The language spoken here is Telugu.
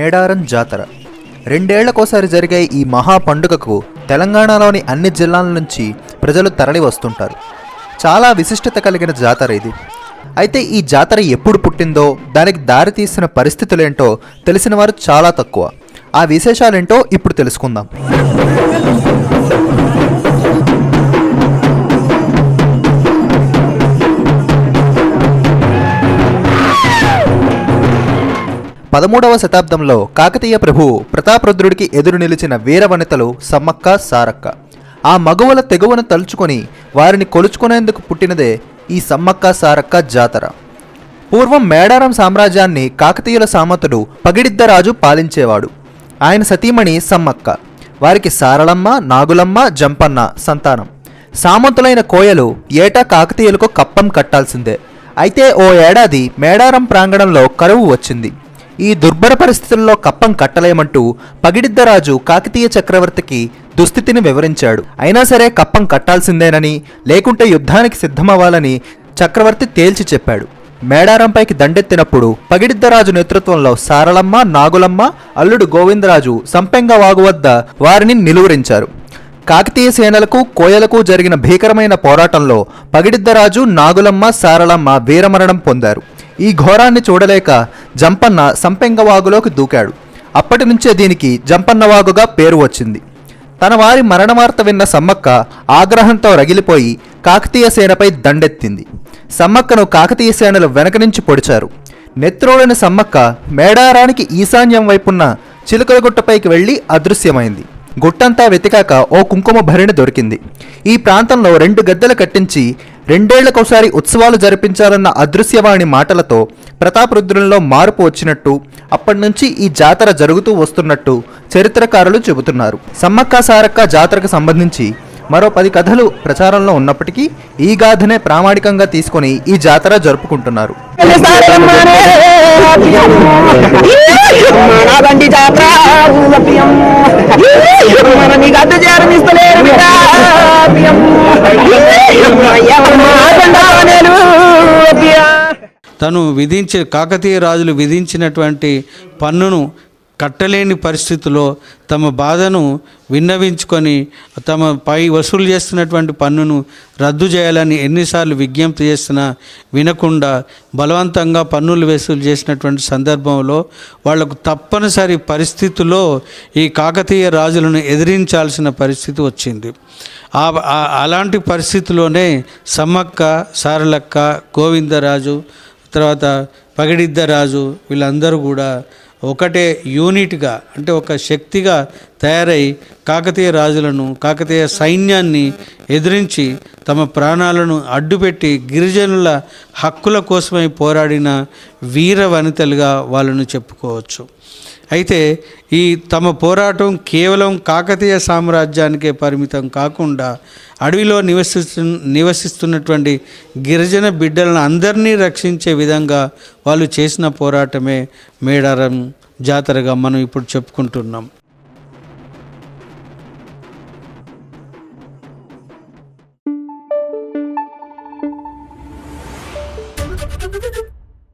మేడారం జాతర 2 ఏళ్లకోసారి జరిగే ఈ మహా పండుగకు తెలంగాణలోని అన్ని జిల్లాల నుంచి ప్రజలు తరలి వస్తుంటారు. చాలా విశిష్టత కలిగిన జాతర ఇది. అయితే ఈ జాతర ఎప్పుడు పుట్టిందో, దానికి దారి తీసిన పరిస్థితులేంటో తెలిసిన వారు చాలా తక్కువ. ఆ విశేషాలేంటో ఇప్పుడు తెలుసుకుందాం. పదమూడవ శతాబ్దంలో కాకతీయ ప్రభువు ప్రతాపరుద్రుడికి ఎదురు నిలిచిన వీర వనితలు సమ్మక్క సారక్క. ఆ మగువల తెగువను తలుచుకొని వారిని కొలుచుకునేందుకు పుట్టినదే ఈ సమ్మక్క సారక్క జాతర. పూర్వం మేడారం సామ్రాజ్యాన్ని కాకతీయుల సామంతుడు పగిడిద్దరాజు పాలించేవాడు. ఆయన సతీమణి సమ్మక్క. వారికి సారళమ్మ, నాగులమ్మ, జంపన్న సంతానం. సామంతులైన కోయలు ఏటా కాకతీయులకు కప్పం కట్టాల్సిందే. అయితే ఓ ఏడాది మేడారం ప్రాంగణంలో కరువు వచ్చింది. ఈ దుర్భర పరిస్థితుల్లో కప్పం కట్టలేమంటూ పగిడిద్దరాజు కాకతీయ చక్రవర్తికి దుస్థితిని వివరించాడు. అయినా సరే కప్పం కట్టాల్సిందేనని, లేకుంటే యుద్ధానికి సిద్ధమవ్వాలని చక్రవర్తి తేల్చి చెప్పాడు. మేడారంపైకి దండెత్తినప్పుడు పగిడిద్దరాజు నేతృత్వంలో సారళమ్మ, నాగులమ్మ, అల్లుడు గోవిందరాజు సంపెంగ వాగు వద్ద వారిని నిలువరించారు. కాకతీయ సేనలకు కోయలకు జరిగిన భీకరమైన పోరాటంలో పగిడిద్దరాజు, నాగులమ్మ, సారళమ్మ వీరమరణం పొందారు. ఈ ఘోరాన్ని చూడలేక జంపన్న సంపెంగవాగులోకి దూకాడు. అప్పటి నుంచే దీనికి జంపన్నవాగుగా పేరు వచ్చింది. తన వారి మరణ వార్త విన్న సమ్మక్క ఆగ్రహంతో రగిలిపోయి కాకతీయ సేనపై దండెత్తింది. సమ్మక్కను కాకతీయ సేనలు వెనక నుంచి పొడిచారు. నెత్రోడని సమ్మక్క మేడారానికి ఈశాన్యం వైపున్న చిలుకలగుట్టపైకి వెళ్లి అదృశ్యమైంది. గుట్టంతా వెతికాక ఓ కుంకుమ భరిణి దొరికింది. ఈ ప్రాంతంలో 2 గద్దెలు కట్టించి 2 ఏళ్లకోసారి ఉత్సవాలు జరిపించాలన్న అదృశ్యవాణి మాటలతో ప్రతాపరుద్రునిలో మార్పు వచ్చినట్టు, అప్పటి నుంచి ఈ జాతర జరుగుతూ వస్తున్నట్టు చరిత్రకారులు చెబుతున్నారు. సమ్మక్క సారక్క జాతరకు సంబంధించి మరో 10 కథలు ప్రచారంలో ఉన్నప్పటికీ ఈ గాథనే ప్రామాణికంగా తీసుకొని ఈ జాతర జరుపుకుంటున్నారు. తను కాకతీయ రాజులు విధించినటువంటి పన్నును కట్టలేని పరిస్థితుల్లో తమ బాధను విన్నవించుకొని తమపై వసూలు చేస్తున్నటువంటి పన్నును రద్దు చేయాలని ఎన్నిసార్లు విజ్ఞప్తి చేస్తున్నా వినకుండా బలవంతంగా పన్నులు వసూలు చేసినటువంటి సందర్భంలో వాళ్లకు తప్పనిసరి పరిస్థితుల్లో ఈ కాకతీయ రాజులను ఎదిరించాల్సిన పరిస్థితి వచ్చింది. అలాంటి పరిస్థితిలోనే సమ్మక్క, సారలక్క, గోవిందరాజు, తర్వాత పగిడిద్దరాజు వీళ్ళందరూ కూడా ఒకటే యూనిట్గా, అంటే ఒక శక్తిగా తయారై కాకతీయ రాజులను, కాకతీయ సైన్యాన్ని ఎదిరించి తమ ప్రాణాలను అడ్డుపెట్టి గిరిజనుల హక్కుల కోసమై పోరాడిన వీర వనితలుగా వాళ్ళను చెప్పుకోవచ్చు. అయితే ఈ తమ పోరాటం కేవలం కాకతీయ సామ్రాజ్యానికే పరిమితం కాకుండా అడవిలో నివసిస్తున్నటువంటి గిరిజన బిడ్డలను అందరినీ రక్షించే విధంగా వాళ్ళు చేసిన పోరాటమే మేడారం జాతరగా మనం ఇప్పుడు చెప్పుకుంటున్నాం.